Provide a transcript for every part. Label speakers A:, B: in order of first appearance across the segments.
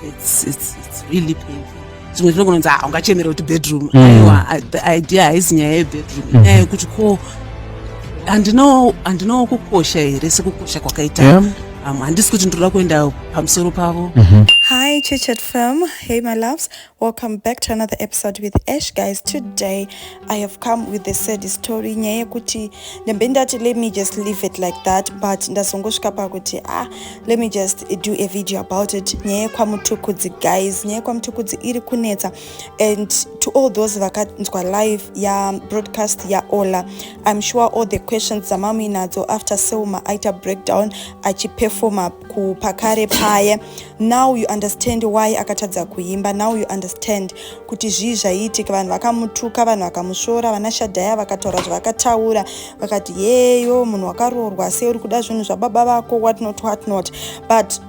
A: it's really painful. Zvimwe zvinogononzi ungachemera kuti bedroom. Aiwa, the idea haisi nyaya yebedroom. Nyaya yekuti ko handino kukosha here sekukosha kwakaita. Handisi kuti ndinoda kuenda pamusoro pavo.
B: Hi Chit Fam, hey my loves, welcome back to another episode with Ash. Guys, today I have come with a sad story. Nyaya kuti ndembendati let me just leave it like that, but ndasongosvika pakuti let me just do a video about it. Nyaya kwaMutukudzi, guys, nyaya kwaMutukudzi iri kunetsa. And to all those vakanzwa live ya broadcast ya Ola, I'm sure all the questions zamami nadzo after Selmor aita breakdown achiperforma kupakare paya. Now you understand why akatadza kuimba. Now you understand kuti zvii zvaitika, vanhu vakamutuka, vanhu vakamushora, vanashadhaya vakataura zvavakataura, vakati yeyo munhu wakaroorwa sei uri kuda zvinhu zvababa vako, what not. But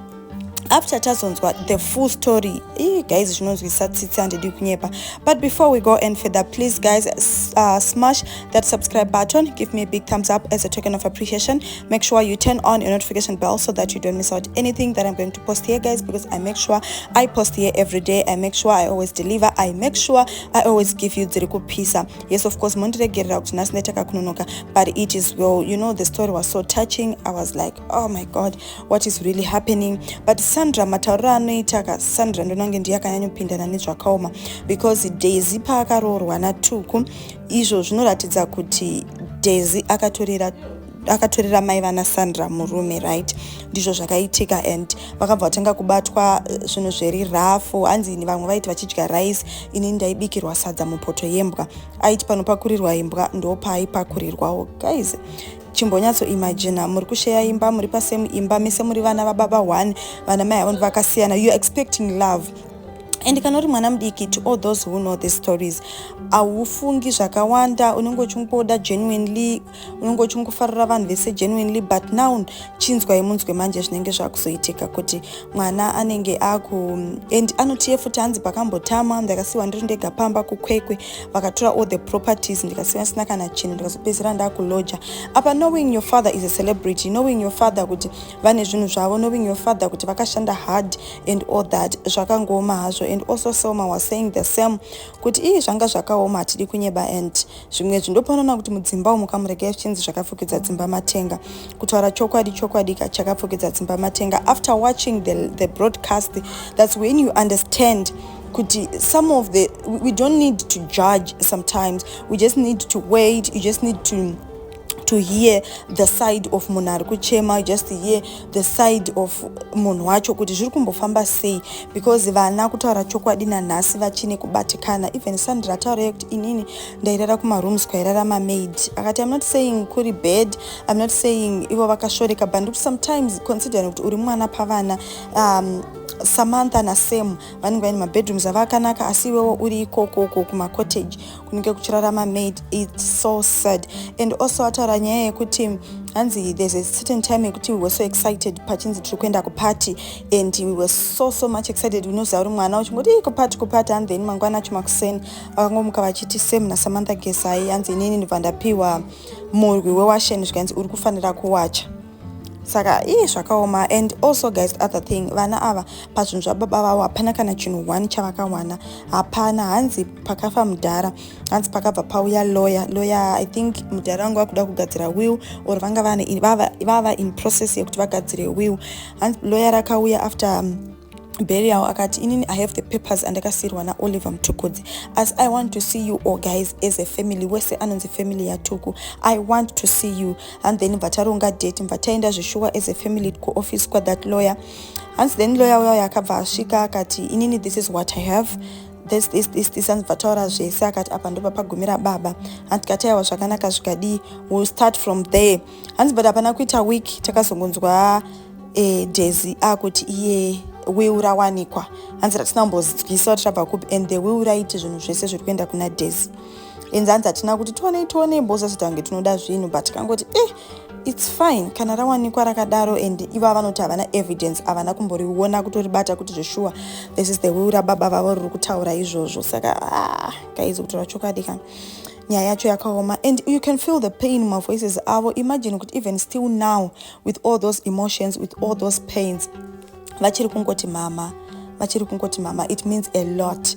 B: after tazonzwa the full story, guys, zvinonzwisa tsitsi handidi kunyepa. But before we go any further, please guys, smash that subscribe button, give me a big thumbs up as a token of appreciation. Make sure you turn on your notification bell so that you don't miss out anything that I'm going to post here, guys, because I make sure I post here every day. I make sure I always deliver. I make sure I always give you dziri kupisa. Yes, of course, mondiregerera kuti nhasi ndaitaka kunonoka, but it is well, you know, the story was so touching. I was like, oh my god, what is really happening? But Sandra matauriro anoita Sandra ndonange ndiye akanyanyopindana nezvakaoma, because Daisy paakaroorwa naTuku, izvo zvinoratidza kuti Daisy akatorera mai naSandra murume, right? Ndizvo zvakaitika, and vakabva vatanga kubatwa zvinhu zveri rafu. Hanzi vamwe vaiti vachidya rice, ini ndaibikirwa sadza mupoto yembwa. Aiti panopakurirwa imbwa ndo paaipakurirwawo. Guys, chimbonyatso imagine muri kusheya imba, muri pasemu imba, mise muri vana vababa one, vana mai avo vakasiyana, you expecting love. And kana uri mwana mudiki, to all those who know these stories, aufungi zvakawanda, unenge uchingoda genuinely, unenge uchingofarira vanhu vese genuinely, but now chinzwa imunzwe manje zvinenge zvakuzoitika kuti mwana anenge and anotiye futi hanzi pakambotama ndakasiwa ndiri ndega pamba kukwekwe, vakatora all the properties, ndikasiwa sina kana chinhu, ndikazopedzera ndakuloja apa. Knowing your father is a celebrity, knowing your father kuti vane zvinhu zvavo, knowing your father kuti vakashanda hard and all that, zvakangoma hazvo. And also Selmor was saying the same kuti zvanga zvakaoma hatidi kunyeba, and zvimwe zvindopanona kuti mudzimba umu kamurega chinzi zvakafukidza dzimba matenga, kutaura chokwadi chakafukidza dzimba matenga. After watching the broadcast, that's when you understand kuti some of we don't need to judge sometimes, we just need to wait, you just need to hear the side of munhu ari kuchema, just hear the side of munhu wacho kuti zviri kumbofamba sei, because vana kutaura chokwadi nanhasi vachine kubatikana. Even Sandra ataura kuti inini ndairara kumarooms kwairara mamaid, akati I'm not saying kuri bed, I'm not saying ivo vakashoreka, but sometimes considering kuti uri mwana pavana, Samantha naSam vanenge vaine mabedrooms avakanaka, asi iwewo uri ikoko kumacottage kunenge kuchirarama maid. It's so sad. And also ataura nyaya yekuti hanzi there's a certain time yekuti we were so excited pachinzi tiri kuenda kuparty, and we were so much excited. Unoziva uri mwana uchingoti kupati, and then mangwana chumakuseni vakangomuka vachiti Sam naSamantha gesai, hanzi inini ndibva ndapiwa murwi wewasheni zvikanzi uri kufanira kuwacha. Saka zvakaoma. And also guys, other thing, vana ava pazvinhu zvababa vavo hapana kana chinhu one chavakawana, hapana. Hanzi pakafa mudhara, hanzi pakabva pauya lawyer, I think mudhara wangu vakuda kugadzira will, or vanga vava in process yekuti vagadzire will. Hanzi lawyer rakauya after burial akati inini I have the papers and akasirwa naOliver Mutukudzi, as I want to see you all guys as a family, wese anonzi family yaTuku, I want to see you. And then vataronga date, vataenda zvishua as a family kuoffice kwa that lawyer. And then lawyer waya akabva asvika akati inini this is what I have, this and vataura zvese akati apa ndo papagumira baba. And tikataiwa zvakanaka zvikadi, we'll start from there. And but hapana kuita week takazongonzwa Daisy akuti iye will rawanikwa, hanzi ratinambozwisa trabva kupi, and the will raiti zvinhu zvese zviri kuenda kuna Daisy. And hanzi hatina kuti tione mbosa sitange tinoda zvinhu, but kangoti it's fine kana rawanikwa rakadaro, and iva vanoti havana evidence, havana kumboriona kutoribata kuti zveshuwa this is the will rababa vavo riri kutaura izvozvo. Saka guys, kutora chokwadi kana nyaya yacho yakaoma, and you can feel the pain in my voices avo. Imagine kuti even still now with all those emotions, with all those pains, vachiri kungoti mama vachiri kungoti mama, it means a lot.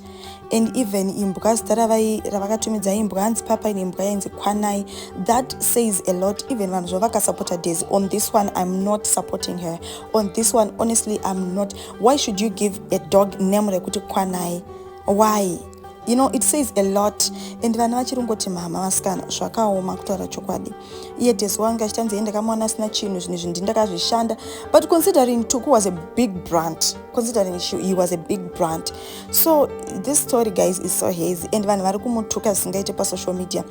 B: And even imbwa zita ravakatumidza imbwa hanzi papa ine imbwa yainzi kwanai, that says a lot. Even vanhu zvavakasupporta Daisy on this one, I'm not supporting her on this one. Honestly, I'm not. Why should you give a dog name rekuti kwanai? Why? You know, it says a lot. And vana vachiri kungoti mama vasikana zvakaoma kutaura chokwadi. Iye Daisy wanga achitanzi ende kamwana asina chinhu zvinhu izvi ndindakazvishanda, but considering Tuku was a big brand, considering he was a big brand. So this story, guys, is so hazy. And vanhu vari kumutuka zvisingaite pasocial media,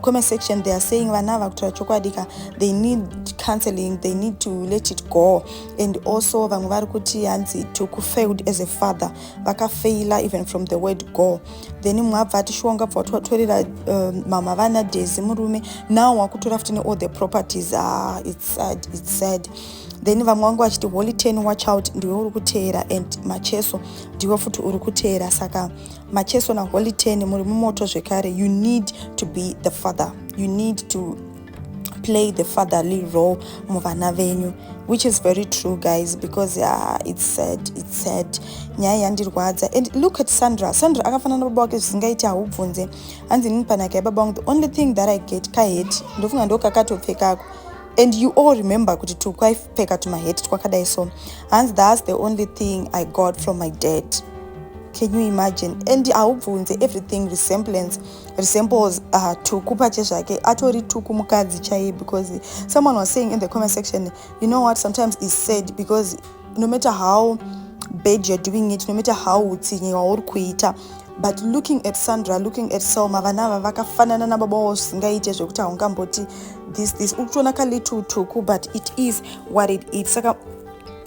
B: comment section, they are saying vana ava kutaura chokwadi they need counseling, they need to let it go. And also vamwe vari kuti hanzi Tuku failed as a father, vakafaila even from the word go. Then mwabva ati shonga bva twatorera mama vana Daisy murume, now wakutora futi all the properties. It's sad. Then vamwe vangu vachiti Holy 10 watch out ndiwe uri kuteera, and macheso ndiwe futi uri kuteera. Saka macheso na Holy 10 muri mumoto zvekare. You need to be the father, you need to play the fatherly role muvana venyu, which is very true, guys, because it's sad. Nyaya yandirwadza. And look at Sandra akafanana na baba wake zvisingaiti haubvunze. Hanzi nini panaka yababa wangu, the only thing that I get kaheti ndofunga ndo kakatopfekako. And you all remember kuti Tuku aipfeka tumaheti twakadai so. Hanzi that's the only thing I got from my dad. Can you imagine? And haubvunze, everything resembles Tuku pachezvake atori Tuku mukadzi chaiye. Because someone was saying in the comment section, you know what, sometimes it's sad because no matter how bad you're doing it, no matter how Hutsinye wauri kuita, but looking at Sandra, looking at Selmor, vana vakafanana na baba wavo zvisingaite zvekuti haungamboti this ukutoona kalitu Tuku, but it is what it is. Saka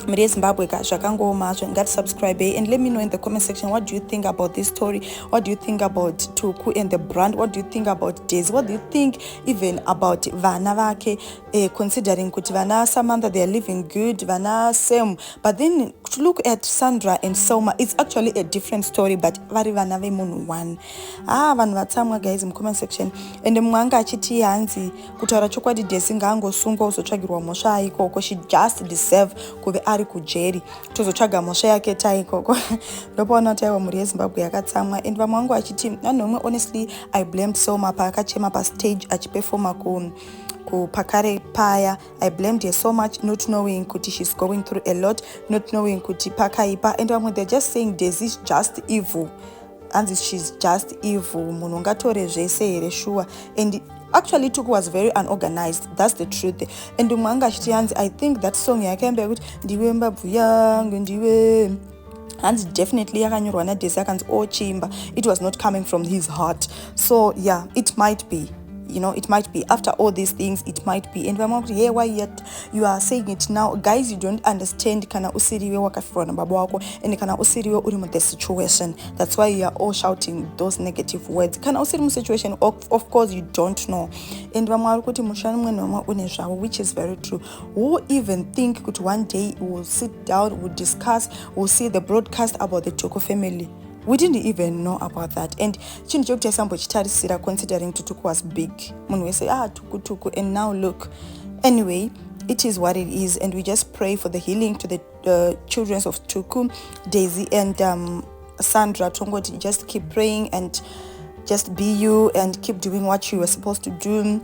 B: muri yeZimbabwe zvakangoma ngati subscribe and let me know in the comment section, what do you think about this story? What do you think about Tuku and the brand? What do you think about Daisy? What do you think even about vana vake, considering kuti vana Samantha, they are living good, vana Sam, but then to look at Sandra and Selmor, it's actually a different story, but vari vana vemunhu one. Vanhu vatsamwa, guys, in comment section. And mwanga achiti hanzi kutaura chokwadi Daisy ngaangosungwa uzotsvagirwa mhosva ikoko, she just deserve kuve ari kujeri, tozotsvaga mhosva yake taikoko. Ndopaona kuti aiwa mhuri yeZimbabwe yakatsamwa. And vamwe vangu vachiti nanomwe, honestly I blamed Selmor paakachema pastage achiperforma kupakare paya. I blamed her so much, not knowing kuti she's going through a lot, not knowing kuti pakaipa. And vamwe they're just saying Daisy is just evil, and she's just evil, munhu ngatore zvese here sure. And actually Tuku was very unorganized, that's the truth. And umwanga achiti hanzi, I think that song yakaimba yekuti ndiwe mbabvu yangu ndiwe, and definitely yakanyorwa naDaisy akanzi ochimba, it was not coming from his heart. So yeah, it might be, you know, it might be after all these things, it might be. And vamwe kuti hey, why yet you are saying it now? Guys, you don't understand kana usiriwe wakafirwa na baba wako, and kana usiriwe uri mu the situation, that's why you are all shouting those negative words. Kana usiri mu situation, of course you don't know. And vamwe vari kuti mushana mwe nomwe une zvavo, which is very true. Who even think kuti one day we will sit down, we'll discuss, we'll see the broadcast about the Tuku family? We didn't even know about that. And chinhu chekuti aisambochitarisira, considering Tuku was big. Munhu wese Tuku, and now look. Anyway, it is what it is, and we just pray for the healing to the children of Tuku, Daisy, and Sandra. Tongoti, just keep praying and just be you and keep doing what you were supposed to do.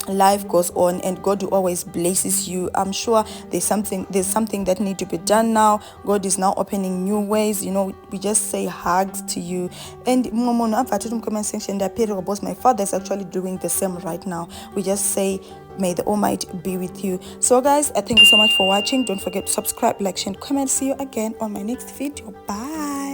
B: Life goes on, and God always blesses you. I'm sure there's something that need to be done now. God is now opening new ways. You know, we just say hugs to you. And comment section, my father is actually doing the same right now. We just say, may the Almighty be with you. So guys, I thank you so much for watching. Don't forget to subscribe, like, share, and comment. See you again on my next video. Bye.